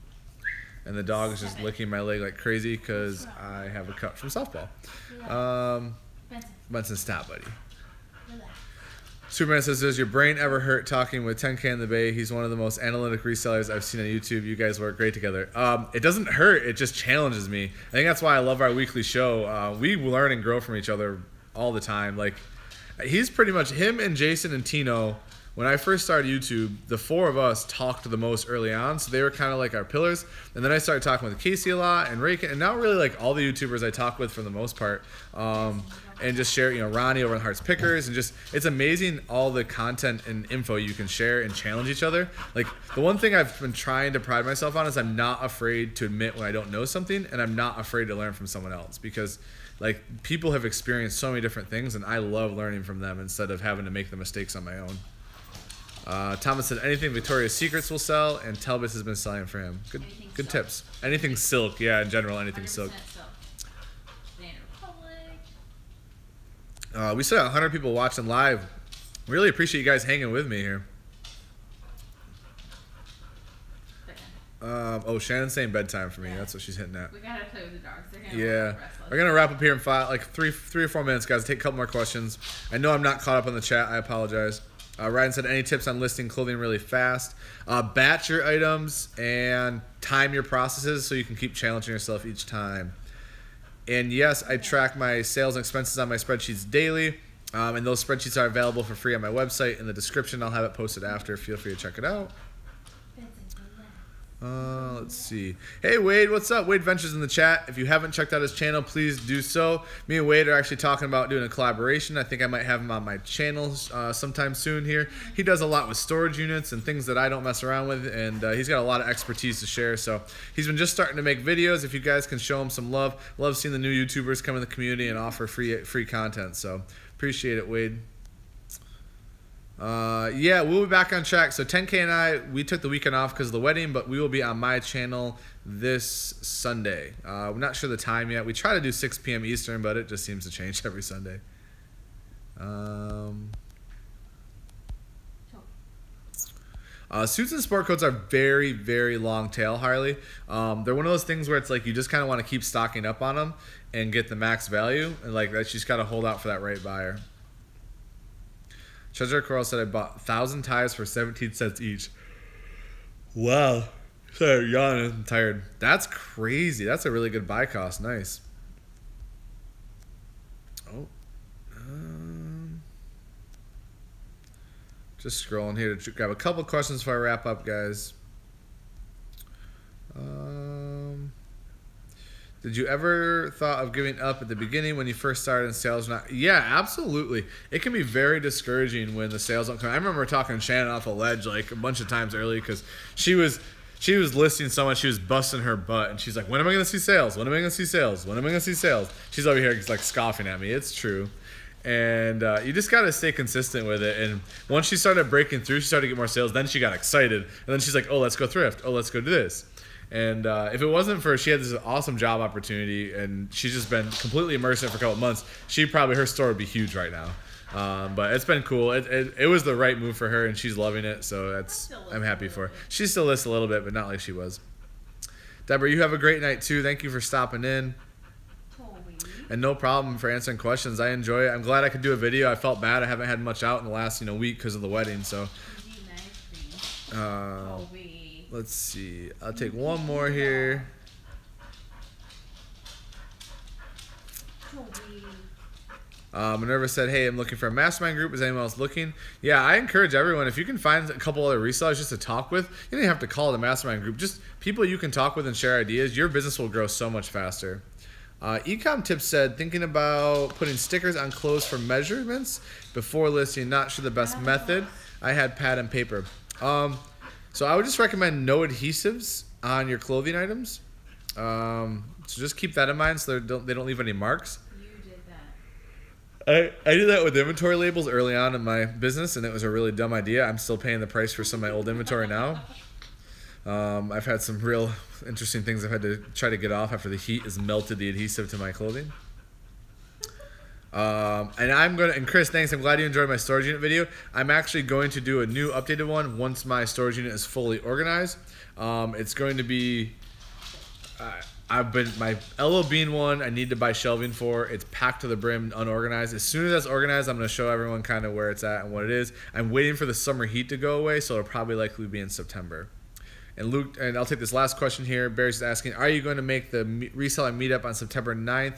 And the dog is just licking my leg like crazy because I have a cut from softball. Benson, stop, buddy. Superman says, does your brain ever hurt talking with 10K in the Bay? He's one of the most analytic resellers I've seen on YouTube. You guys work great together. It doesn't hurt. It just challenges me. I think that's why I love our weekly show. We learn and grow from each other all the time. Like, he's pretty much, him and Jason and Tino, when I first started YouTube, the 4 of us talked the most early on, so they were kind of like our pillars. And then I started talking with Casey a lot and Raykin, and now really like all the YouTubers I talk with for the most part, and just share, you know, Ronnie over on Hearts Pickers, and just, it's amazing all the content and info you can share and challenge each other. Like, the one thing I've been trying to pride myself on is I'm not afraid to admit when I don't know something, and I'm not afraid to learn from someone else, because like, people have experienced so many different things, and I love learning from them instead of having to make the mistakes on my own. Thomas said anything Victoria's Secrets will sell, and Telbis has been selling for him. Good tips. Anything silk, yeah, in general, anything silk. We still got 100 people watching live. Really appreciate you guys hanging with me here. Oh, Shannon's saying bedtime for me. That's what she's hitting at. We gotta play with the dogs. They're gonna We're gonna wrap up here in three or four minutes, guys. Take a couple more questions. I know I'm not caught up on the chat. I apologize. Ryan said, any tips on listing clothing really fast? Batch your items and time your processes so you can keep challenging yourself each time. And yes, I track my sales and expenses on my spreadsheets daily. And those spreadsheets are available for free on my website. In the description, I'll have it posted after. Feel free to check it out. Let's see. Hey, Wade, what's up? Wade Ventures in the chat. If you haven't checked out his channel, please do so. Me and Wade are actually talking about doing a collaboration. I think I might have him on my channel sometime soon here. He does a lot with storage units and things that I don't mess around with, and he's got a lot of expertise to share. So he's been just starting to make videos. If you guys can show him some love, love seeing the new YouTubers come in the community and offer free content. So appreciate it, Wade. Yeah, we'll be back on track. So 10K and I, we took the weekend off because of the wedding, but we will be on my channel this Sunday. We're not sure the time yet. We try to do 6 p.m. Eastern, but it just seems to change every Sunday. Suits and sport coats are very, very long tail, Harley. They're one of those things where it's like you just kind of want to keep stocking up on them and get the max value, and like that's just got to hold out for that right buyer. Treasure Coral said I bought 1,000 ties for 17 cents each. Wow. Sorry, yawning. I'm tired. That's crazy. That's a really good buy cost. Nice. Oh. Just scrolling here to grab a couple questions before I wrap up, guys. Did you ever thought of giving up at the beginning when you first started in sales? Yeah, absolutely. It can be very discouraging when the sales don't come. I remember talking to Shannon off a ledge like a bunch of times early because she was listing so much, she was busting her butt, and she's like, when am I going to see sales? When am I going to see sales? When am I going to see sales? She's over here like scoffing at me. It's true. And you just got to stay consistent with it. And once she started breaking through, she started to get more sales. Then she got excited. And then she's like, oh, let's go thrift. Oh, let's go do this. And if it wasn't for she had this awesome job opportunity and she's just been completely immersed in it for a couple of months, her store would be huge right now. But it's been cool. It was the right move for her, and she's loving it. So I'm happy for her. She still lists a little bit, but not like she was. Deborah, you have a great night too. Thank you for stopping in. And no problem for answering questions. I enjoy it. I'm glad I could do a video. I felt bad. I haven't had much out in the last week because of the wedding. So let's see. I'll take one more here. Minerva said, hey, I'm looking for a mastermind group. Is anyone else looking? Yeah, I encourage everyone. If you can find a couple other resellers just to talk with, you don't even have to call it a mastermind group. Just people you can talk with and share ideas. Your business will grow so much faster. Ecom Tips said, thinking about putting stickers on clothes for measurements before listing. Not sure the best method. I had pad and paper. So I would just recommend no adhesives on your clothing items. So just keep that in mind so they don't leave any marks. I did that with inventory labels early on in my business, and it was a really dumb idea. I'm still paying the price for some of my old inventory now. I've had some real interesting things I've had to try to get off after the heat has melted the adhesive to my clothing. And Chris, thanks. I'm glad you enjoyed my storage unit video. I'm actually going to do a new updated one once my storage unit is fully organized. It's going to be... my LO Bean one, I need to buy shelving for. It's packed to the brim, unorganized. As soon as that's organized, I'm going to show everyone kind of where it's at and what it is. I'm waiting for the summer heat to go away, so it'll probably likely be in September. And Luke, and I'll take this last question here. Barry's asking, are you going to make the reseller meetup on September 9th?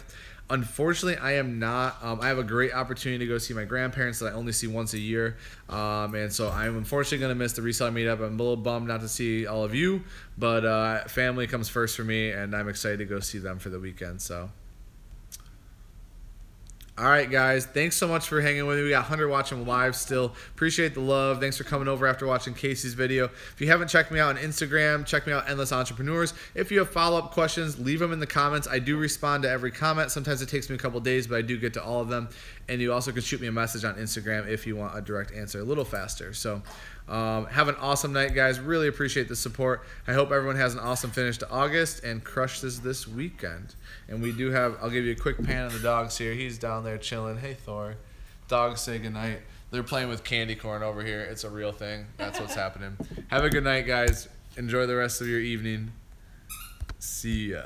Unfortunately, I am not. I have a great opportunity to go see my grandparents that I only see once a year. And so I'm unfortunately going to miss the reseller meetup. I'm a little bummed not to see all of you, but family comes first for me, and I'm excited to go see them for the weekend. So, all right, guys. Thanks so much for hanging with me. We got Hunter watching live still. Appreciate the love. Thanks for coming over after watching Casey's video. If you haven't checked me out on Instagram, check me out, Endless Entrepreneurs. If you have follow-up questions, leave them in the comments. I do respond to every comment. Sometimes it takes me a couple days, but I do get to all of them. And you also can shoot me a message on Instagram if you want a direct answer a little faster. So have an awesome night, guys. Really appreciate the support. I hope everyone has an awesome finish to August and crushes this weekend. And we do have, I'll give you a quick pan of the dogs here. He's down there chilling. Hey, Thor. Dogs say goodnight. They're playing with candy corn over here. It's a real thing. That's what's happening. Have a good night, guys. Enjoy the rest of your evening. See ya.